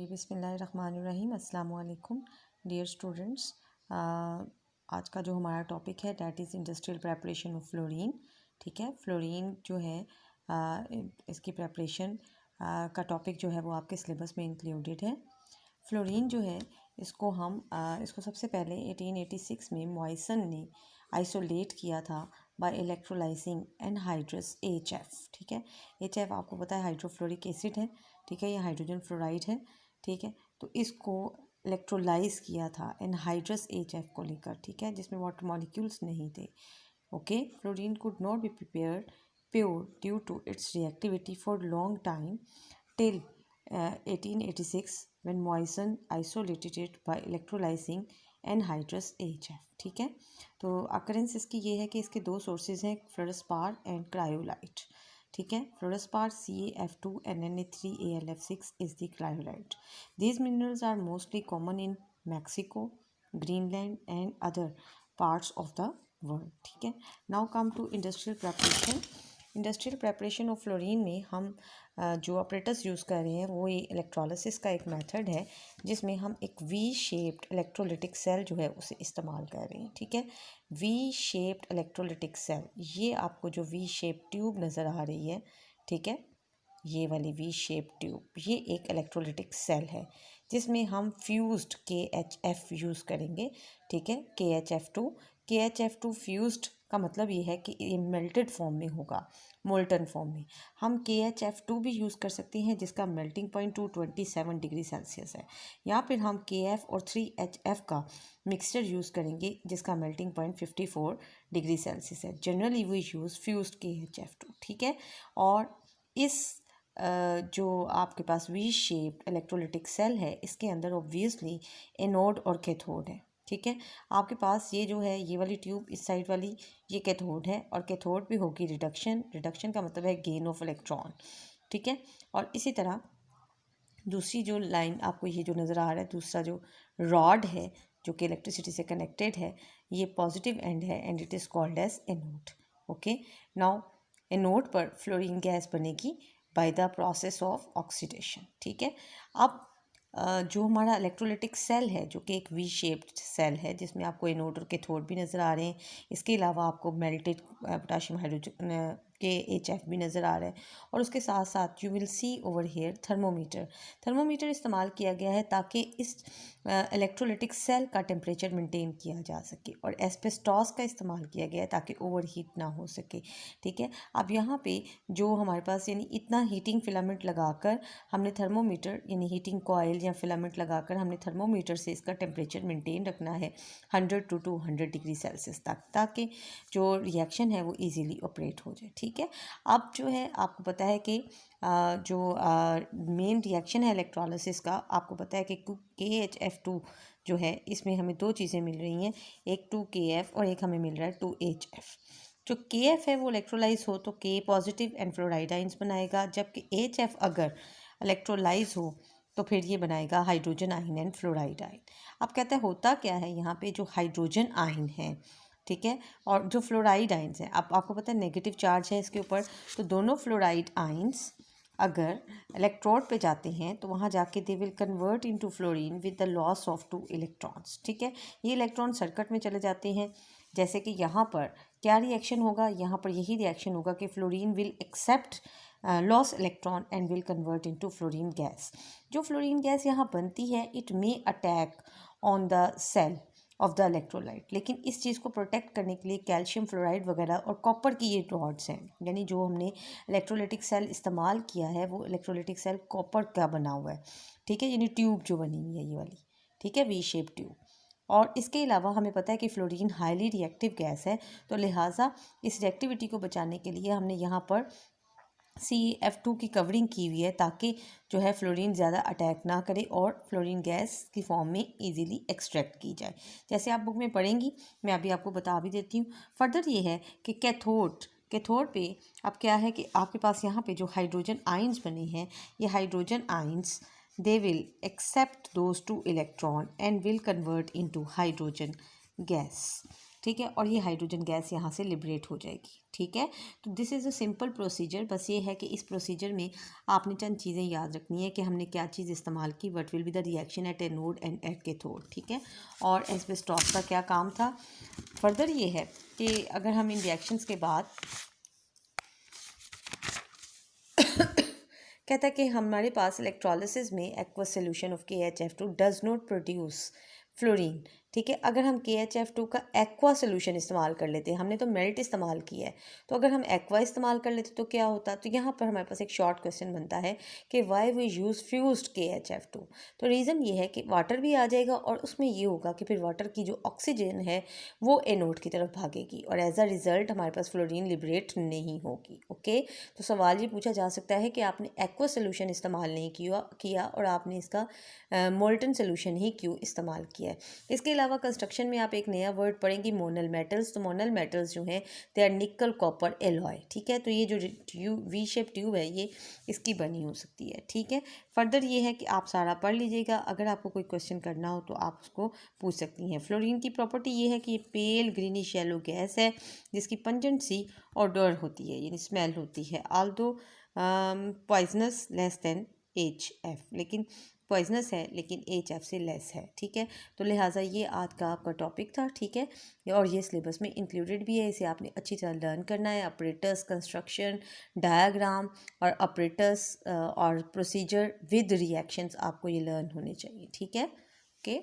जी बिस्मिल्लाहिर्रहमानिर्रहीम अस्सलाम वालेकुम डियर स्टूडेंट्स। आज का जो हमारा टॉपिक है that is industrial preparation of fluorine. ठीक है, फ्लोरीन जो है इसकी प्रेपरेशन का टॉपिक जो है वो आपके सिलेबस में इंक्लूडेड है। फ्लोरीन जो है इसको सबसे पहले 1886 में मॉइसन ने आइसोलेट किया था बाय इलेक्ट्रोलाइजिंग एनहाइड्रस HF। ठीक है, HF आपको पता है हाइड्रोफ्लोरिक एसिड है। ठीक है, ये हाइड्रोजन फ्लोराइड है। ठीक है, तो इसको इलेक्ट्रोलाइज किया था एनहाइड्रस HF को लेकर। ठीक है, जिसमें वाटर मॉलिक्यूल्स नहीं थे। Okay, fluorine could not be prepared pure due to its reactivity for long time till 1886 when Moissan isolated it by electrolyzing anhydrous HF। ठीक है, तो अकरेंस इसकी ये है कि इसके दो सोर्सेज हैं, फ्लोरोस्पार एंड क्रायोलाइट। ठीक है, फ्लोरोस्पार CaF2 and Na3AlF6 is the cryolite. These minerals are mostly common in Mexico, Greenland and other parts of the world. ठीक है, now come to industrial preparation. Industrial preparation of fluorine में हम जो operators use कर रहे हैं वो ये इलेक्ट्रोलिसिस का एक मेथड है, जिसमें हम एक वी शेप्ड इलेक्ट्रोलिटिक सेल जो है उसे इस्तेमाल कर रहे हैं। ठीक है, वी शेप्ड इलेक्ट्रोलिटिक सेल, ये आपको जो वी शेप ट्यूब नज़र आ रही है, ठीक है, ये वाली वी शेप ट्यूब, ये एक इलेक्ट्रोलिटिक सेल है जिसमें हम फ्यूज्ड KHF यूज़ करेंगे। ठीक है, KHF2 फ्यूज्ड का मतलब ये है कि ये मेल्टेड फॉर्म में होगा, मोल्टन फॉर्म में। हम KHF2 भी यूज़ कर सकते हैं जिसका मेल्टिंग पॉइंट 227 डिग्री सेल्सियस है, या फिर हम KF और 3HF का मिक्सचर यूज़ करेंगे जिसका मेल्टिंग पॉइंट 54 डिग्री सेल्सियस है। Generally we use fused KHF2। ठीक है, और इस जो आपके पास वी शेप्ड इलेक्ट्रोलिटिक सेल है, इसके अंदर ऑब्वियसली एनोड और कैथोड है। ठीक है, आपके पास ये जो है ये वाली ट्यूब, इस साइड वाली ये कैथोड है, और कैथोड भी होगी रिडक्शन का मतलब है गेन ऑफ इलेक्ट्रॉन। ठीक है, और इसी तरह दूसरी जो लाइन आपको ये जो नज़र आ रहा है, दूसरा जो रॉड है जो कि इलेक्ट्रिसिटी से कनेक्टेड है, ये पॉजिटिव एंड है and it is called as anode. Okay, now anode पर फ्लोरीन गैस बनेगी by the process of oxidation. ठीक है, अब जो हमारा इलेक्ट्रोलिटिक सेल है जो कि एक वी शेप्ड सेल है जिसमें आपको एनोड और कैथोड भी नज़र आ रहे हैं, इसके अलावा आपको मेल्टेड पोटाशियम हाइड्रोजन KHF भी नज़र आ रहा है, और उसके साथ साथ you will see over here thermometer इस्तेमाल किया गया है ताकि इस इलेक्ट्रोलिटिक सेल का टेम्परेचर मेंटेन किया जा सके, और एस्बेस्टॉस का इस्तेमाल किया गया है ताकि ओवर हीट ना हो सके। ठीक है, अब यहाँ पे जो हमारे पास यानी इतना हीटिंग फिलामेंट लगाकर हमने थर्मोमीटर यानी हीटिंग कॉइल या फिलामेंट लगाकर हमने थर्मोमीटर से इसका टेम्परेचर मेंटेन रखना है 100 to 200 डिग्री सेल्सियस तक, ताकि जो रिएक्शन है वो इजीली ऑपरेट हो जाए। ठीक है, अब जो है आपको पता है कि जो मेन रिएक्शन है इलेक्ट्रोलिसिस का, आपको पता है कि KHF2 जो है इसमें हमें दो चीज़ें मिल रही हैं, एक 2KF और एक हमें मिल रहा है 2HF। जो KF है वो इलेक्ट्रोलाइज हो तो K पॉजिटिव एंड फ्लोराइडाइंस बनाएगा, जबकि HF अगर इलेक्ट्रोलाइज हो तो फिर ये बनाएगा hydrogen ion and fluoride ion. अब कहते हैं होता क्या है यहाँ पे, जो हाइड्रोजन आयन है, ठीक है, और जो फ्लोराइड आयंस हैं, आपको पता है नेगेटिव चार्ज है इसके ऊपर, तो दोनों फ्लोराइड आयंस अगर इलेक्ट्रोड पे जाते हैं तो वहाँ जाके they will convert into fluorine with the loss of 2 electrons. ठीक है, ये इलेक्ट्रॉन सर्किट में चले जाते हैं। जैसे कि यहाँ पर क्या रिएक्शन होगा, यहाँ पर यही रिएक्शन होगा कि fluorine will accept loss electron and will convert into fluorine gas. जो फ्लोरीन गैस यहाँ बनती है, it may attack on the cell of the electrolyte, लेकिन इस चीज़ को प्रोटेक्ट करने के लिए कैल्शियम फ्लोराइड वगैरह और कॉपर की ये रॉड्स हैं, यानी जो हमने इलेक्ट्रोलिटिक सेल इस्तेमाल किया है वो इलेक्ट्रोलिटिक सेल कॉपर का बना हुआ है। ठीक है, यानी ट्यूब जो बनी हुई है ये वाली, ठीक है, वी शेप ट्यूब। और इसके अलावा हमें पता है कि फ्लोरीन हाईली रिएक्टिव गैस है, तो लिहाजा इस रिएक्टिविटी को बचाने के लिए हमने यहाँ पर CF2 की कवरिंग की हुई है ताकि जो है फ्लोरीन ज़्यादा अटैक ना करे और फ्लोरीन गैस की फॉर्म में इजीली एक्सट्रैक्ट की जाए। जैसे आप बुक में पढ़ेंगी, मैं अभी आपको बता भी देती हूँ। फर्दर ये है कि कैथोड पे अब क्या है कि आपके पास यहाँ पे जो हाइड्रोजन आयंस बने हैं, ये hydrogen ions they will accept those 2 electron and will convert into hydrogen gas. ठीक है, और ये हाइड्रोजन गैस यहाँ से लिबरेट हो जाएगी। ठीक है, तो this is a simple procedure. बस ये है कि इस प्रोसीजर में आपने चंद चीज़ें याद रखनी है कि हमने क्या चीज़ इस्तेमाल की, what will be the reaction at anode and at cathode. ठीक है, और एस्बेस्टॉस का क्या काम था। फर्दर ये है कि अगर हम इन रिएक्शंस के बाद कहता है कि हमारे पास इलेक्ट्रोलिसिस में aqueous solution of KHF2 does not produce fluorine. ठीक है, अगर हम KHF2 का एक्वा सोल्यूशन इस्तेमाल कर लेते हैं, हमने तो मेल्ट इस्तेमाल किया है, तो अगर हम एक्वा इस्तेमाल कर लेते तो क्या होता। तो यहाँ पर हमारे पास एक शॉर्ट क्वेश्चन बनता है कि why we use fused KHF2। तो रीज़न ये है कि वाटर भी आ जाएगा और उसमें ये होगा कि फिर वाटर की जो ऑक्सीजन है वो एनोड की तरफ भागेगी और एज अ रिज़ल्ट हमारे पास फ्लोरीन लिबरेट नहीं होगी। ओके, तो सवाल ये पूछा जा सकता है कि आपने एक्वा सोल्यूशन इस्तेमाल नहीं किया और आपने इसका मोल्टन सोल्यूशन ही क्यों इस्तेमाल किया है। इसके अलावा कंस्ट्रक्शन में आप एक नया वर्ड पढ़ेंगे, मोनल मेटल्स। तो मोनल मेटल्स जो हैं they are nickel copper alloy. ठीक है, तो ये जो ट्यूब वी शेप ट्यूब है ये इसकी बनी हो सकती है। ठीक है, फर्दर ये है कि आप सारा पढ़ लीजिएगा, अगर आपको कोई क्वेश्चन करना हो तो आप उसको पूछ सकती हैं। फ्लोरीन की प्रॉपर्टी ये है कि ये पेल ग्रीनिश येलो गैस है जिसकी पंजेंसी और डर होती है, यानी स्मेल होती है, Aldous poisonous less than HF, लेकिन पॉइजनस है लेकिन HF से लेस है। ठीक है, तो लिहाजा ये आज का आपका टॉपिक था। ठीक है, और ये सिलेबस में इंक्लूडेड भी है, इसे आपने अच्छी तरह लर्न करना है। ऑपरेटर्स, कंस्ट्रक्शन, डायग्राम और ऑपरेटर्स और प्रोसीजर विद रिएक्शंस आपको ये लर्न होने चाहिए। ठीक है, ओके।